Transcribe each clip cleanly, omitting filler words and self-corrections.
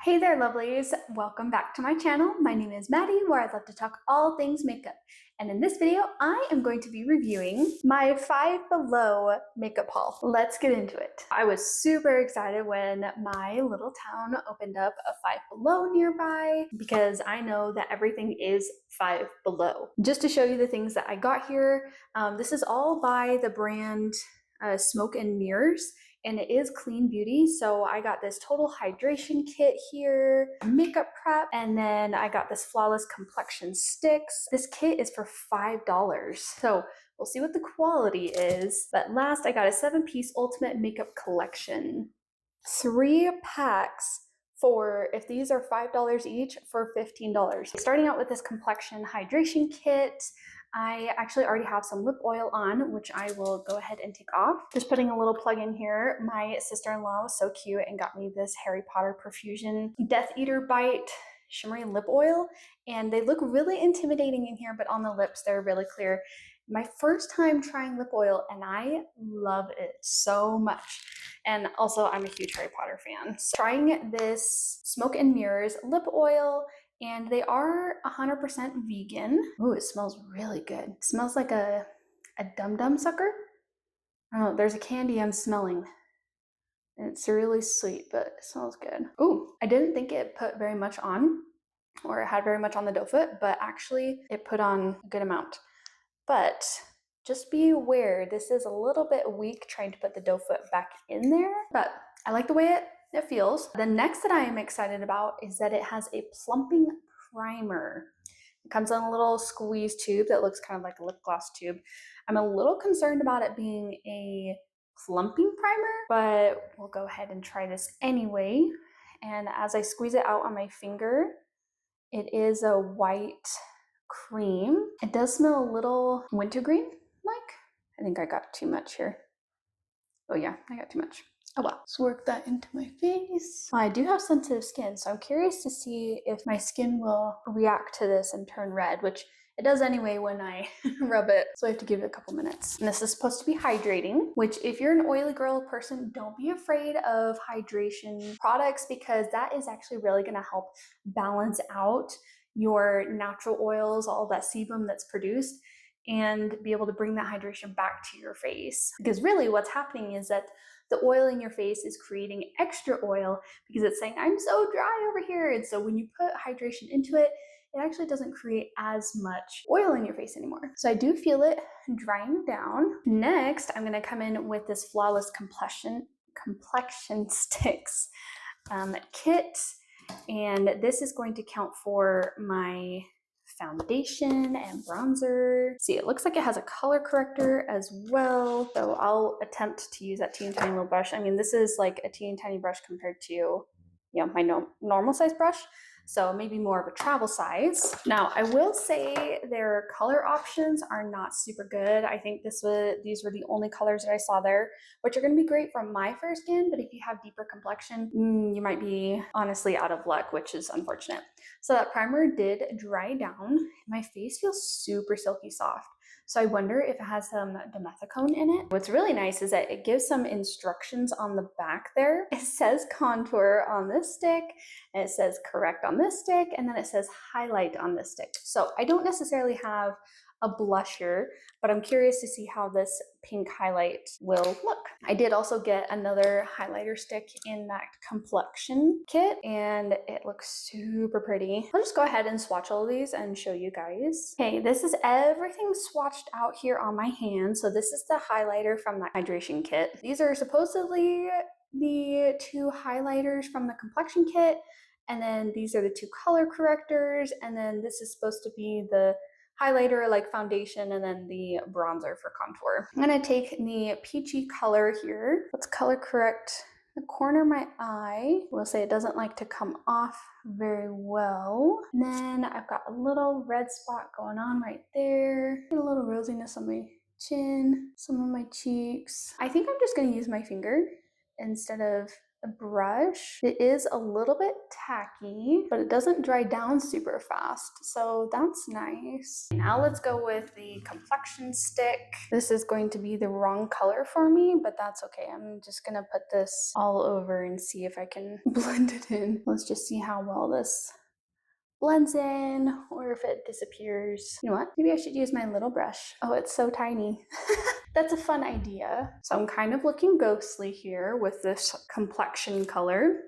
Hey there, lovelies! Welcome back to my channel. My name is Maddie, where I love to talk all things makeup. And in this video, I am going to be reviewing my Five Below makeup haul. Let's get into it. I was super excited when my little town opened up a Five Below nearby because I know that everything is Five Below. Just to show you the things that I got here, this is all by the brand Smoke and Mirrors, and it is clean beauty. So I got this total hydration kit here, makeup prep, and then I got this flawless complexion sticks. This kit is for $5. So we'll see what the quality is. But last I got a 7-piece ultimate makeup collection. 3 packs for, if these are $5 each, for $15. Starting out with this complexion hydration kit, I actually already have some lip oil on, which I will go ahead and take off. Just putting a little plug in here. My sister-in-law was so cute and got me this Harry Potter Profusion Death Eater Bite shimmery lip oil, and they look really intimidating in here, but on the lips they're really clear. My first time trying lip oil, and I love it so much. And also, I'm a huge Harry Potter fan. So trying this Smoke and Mirrors lip oil, and they are 100% vegan. Ooh, it smells really good. It smells like a Dum Dum sucker. I don't know, there's a candy I'm smelling. And it's really sweet, but it smells good. Ooh, I didn't think it put very much on, or it had very much on the doe foot, but actually it put on a good amount. But just be aware, this is a little bit weak trying to put the doe foot back in there, but I like the way it feels. The next that I am excited about is that it has a plumping primer. It comes in a little squeeze tube that looks kind of like a lip gloss tube. I'm a little concerned about it being a plumping primer, but we'll go ahead and try this anyway. And as I squeeze it out on my finger, it is a white cream. It does smell a little wintergreen like. I think I got too much here. Oh yeah, I got too much. Oh well, let's work that into my face. I do have sensitive skin, so I'm curious to see if my skin will react to this and turn red, which it does anyway when I rub it, so I have to give it a couple minutes. And this is supposed to be hydrating, which if you're an oily girl person, don't be afraid of hydration products, because that is actually really gonna help balance out your natural oils, all that sebum that's produced, and be able to bring that hydration back to your face. Because really what's happening is that the oil in your face is creating extra oil because it's saying, I'm so dry over here. And so when you put hydration into it, it actually doesn't create as much oil in your face anymore. So I do feel it drying down. Next, I'm gonna come in with this Flawless Complexion Sticks kit. And this is going to count for my foundation and bronzer. See, it looks like it has a color corrector as well. So I'll attempt to use that teeny tiny little brush. I mean, this is like a teeny tiny brush compared to, my normal size brush. So maybe more of a travel size. Now, I will say their color options are not super good. I think these were the only colors that I saw there, which are gonna be great for my fair skin, but if you have deeper complexion, you might be honestly out of luck, which is unfortunate. So that primer did dry down. My face feels super silky soft. So I wonder if it has some dimethicone in it. What's really nice is that it gives some instructions on the back there. It says contour on this stick, and it says correct on this stick, and then it says highlight on this stick. So I don't necessarily have a blusher, but I'm curious to see how this pink highlight will look. I did also get another highlighter stick in that complexion kit, and it looks super pretty. I'll just go ahead and swatch all of these and show you guys. Okay, this is everything swatched out here on my hand. So this is the highlighter from the hydration kit. These are supposedly the 2 highlighters from the complexion kit, and then these are the 2 color correctors, and then this is supposed to be the highlighter like foundation, and then the bronzer for contour. I'm gonna take the peachy color here. Let's color correct the corner of my eye. We'll say it doesn't like to come off very well. And then I've got a little red spot going on right there. Get a little rosiness on my chin, some of my cheeks. I think I'm just gonna use my finger instead of the brush. It is a little bit tacky, but it doesn't dry down super fast, so that's nice. Now let's go with the complexion stick. This is going to be the wrong color for me, but that's okay. I'm just gonna put this all over and see if I can blend it in. Let's just see how well this blends in or if it disappears. You know what? Maybe I should use my little brush. Oh, it's so tiny. That's a fun idea. So I'm kind of looking ghostly here with this complexion color,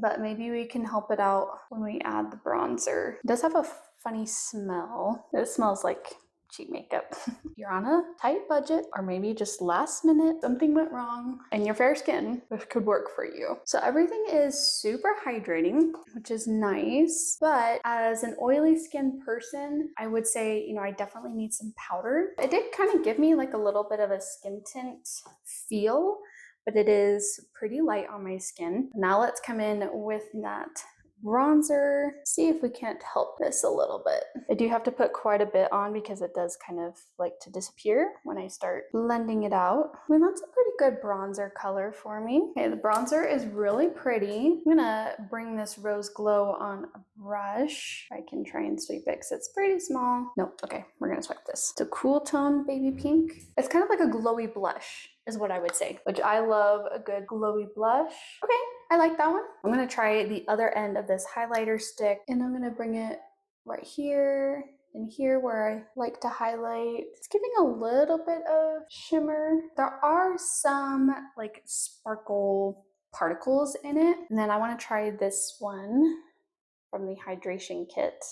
but maybe we can help it out when we add the bronzer. It does have a funny smell. It smells like cheap makeup. You're on a tight budget, or maybe just last minute, something went wrong, and your fair skin, this could work for you. So everything is super hydrating, which is nice, but as an oily skin person, I would say, you know, I definitely need some powder. It did kind of give me like a little bit of a skin tint feel, but it is pretty light on my skin. Now let's come in with that bronzer, see if we can't help this a little bit. I do have to put quite a bit on because it does kind of like to disappear when I start blending it out. I mean, that's a pretty good bronzer color for me. Okay, the bronzer is really pretty. I'm gonna bring this rose glow on a brush. I can try and sweep it because it's pretty small. Nope, okay, we're gonna swipe this. It's a cool tone baby pink. It's kind of like a glowy blush is what I would say, which I love a good glowy blush. Okay, I like that one. I'm gonna try the other end of this highlighter stick, and I'm gonna bring it right here and here where I like to highlight. It's giving a little bit of shimmer. There are some like sparkle particles in it. And then I wanna try this one from the hydration kit.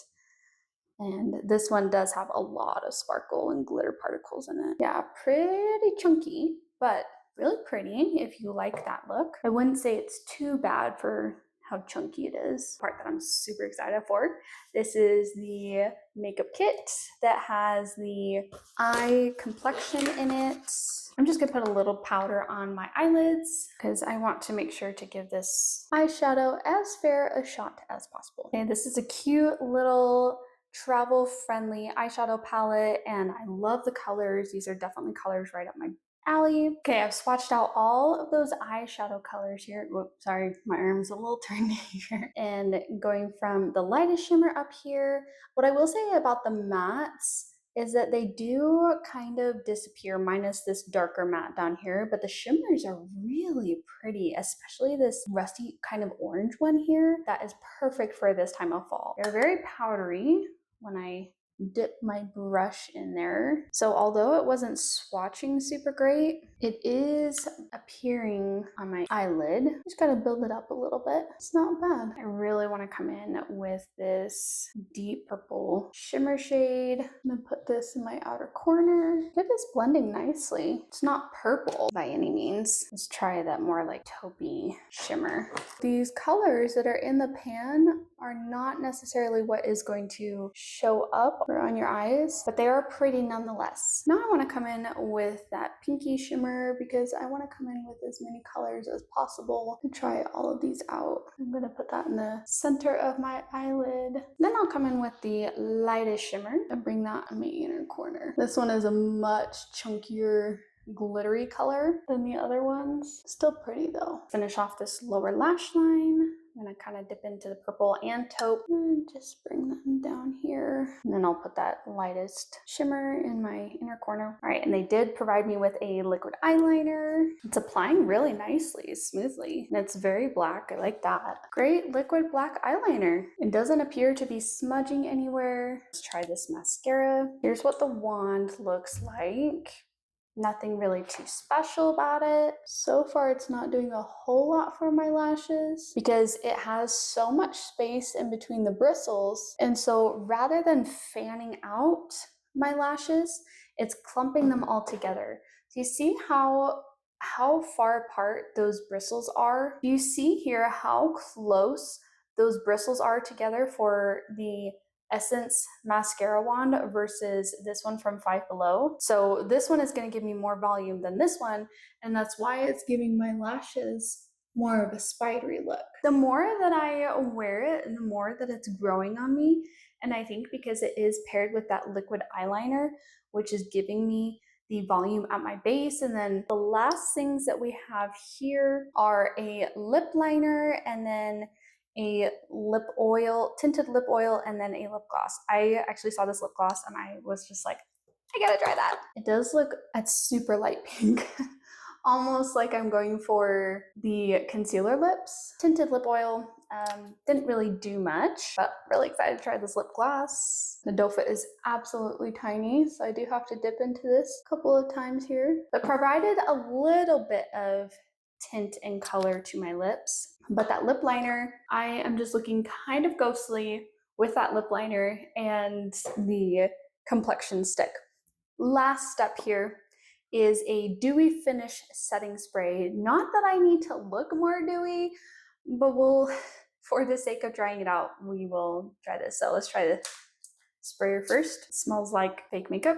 And this one does have a lot of sparkle and glitter particles in it. Yeah, pretty chunky, but really pretty if you like that look. I wouldn't say it's too bad for how chunky it is. The part that I'm super excited for. This is the makeup kit that has the eye complexion in it. I'm just gonna put a little powder on my eyelids because I want to make sure to give this eyeshadow as fair a shot as possible. Okay, this is a cute little travel-friendly eyeshadow palette, and I love the colors. These are definitely colors right up my alley. Okay, I've swatched out all of those eyeshadow colors here. Whoops, sorry, my arm's a little turned here. And going from the lightest shimmer up here. What I will say about the mattes is that they do kind of disappear, minus this darker matte down here, but the shimmers are really pretty, especially this rusty kind of orange one here. That is perfect for this time of fall. They're very powdery when I dip my brush in there. So although it wasn't swatching super great, it is appearing on my eyelid. Just gotta build it up a little bit. It's not bad. I really want to come in with this deep purple shimmer shade. I'm gonna put this in my outer corner. It is blending nicely. It's not purple by any means. Let's try that more like taupey shimmer. These colors that are in the pan are not necessarily what is going to show up on your eyes, but they are pretty nonetheless. Now I want to come in with that pinky shimmer because I want to come in with as many colors as possible and try all of these out. I'm going to put that in the center of my eyelid. Then I'll come in with the lightest shimmer and bring that in my inner corner. This one is a much chunkier glittery color than the other ones. Still pretty though. Finish off this lower lash line. I'm gonna kind of dip into the purple and taupe and just bring them down here. And then I'll put that lightest shimmer in my inner corner. All right, and they did provide me with a liquid eyeliner. It's applying really nicely, smoothly, and it's very black. I like that. Great liquid black eyeliner. It doesn't appear to be smudging anywhere. Let's try this mascara. Here's what the wand looks like. Nothing really too special about it. So far, it's not doing a whole lot for my lashes because it has so much space in between the bristles. And so rather than fanning out my lashes, it's clumping them all together. So you see how far apart those bristles are? Do you see here how close those bristles are together for the Essence mascara wand versus this one from Five Below? So this one is going to give me more volume than this one, and that's why it's giving my lashes more of a spidery look. The more that I wear it, and the more that it's growing on me, and I think because it is paired with that liquid eyeliner, which is giving me the volume at my base. And then the last things that we have here are a lip liner and then a lip oil, tinted lip oil, and then a lip gloss. I actually saw this lip gloss and I was just like, I gotta try that. It does look, it's super light pink. Almost like I'm going for the concealer lips. Tinted lip oil, didn't really do much, but really excited to try this lip gloss. The doe foot is absolutely tiny, so I do have to dip into this a couple of times here. But provided a little bit of tint and color to my lips. But that lip liner, I am just looking kind of ghostly with that lip liner and the complexion stick. Last step here is a dewy finish setting spray. Not that I need to look more dewy, but we'll, for the sake of trying it out, we will try this. So let's try the sprayer first. It smells like fake makeup.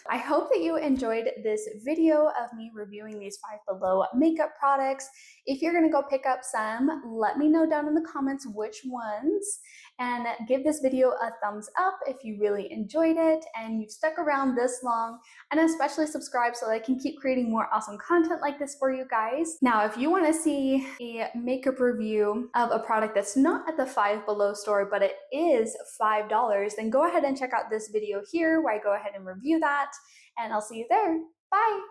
I hope that you enjoyed this video of me reviewing these Five Below makeup products. If you're gonna go pick up some, let me know down in the comments which ones, and give this video a thumbs up if you really enjoyed it and you've stuck around this long, and especially subscribe so that I can keep creating more awesome content like this for you guys. Now, if you wanna see a makeup review of a product that's not at the Five Below store, but it is $5, then go ahead and check out this video here where I go ahead and review that, and I'll see you there. Bye!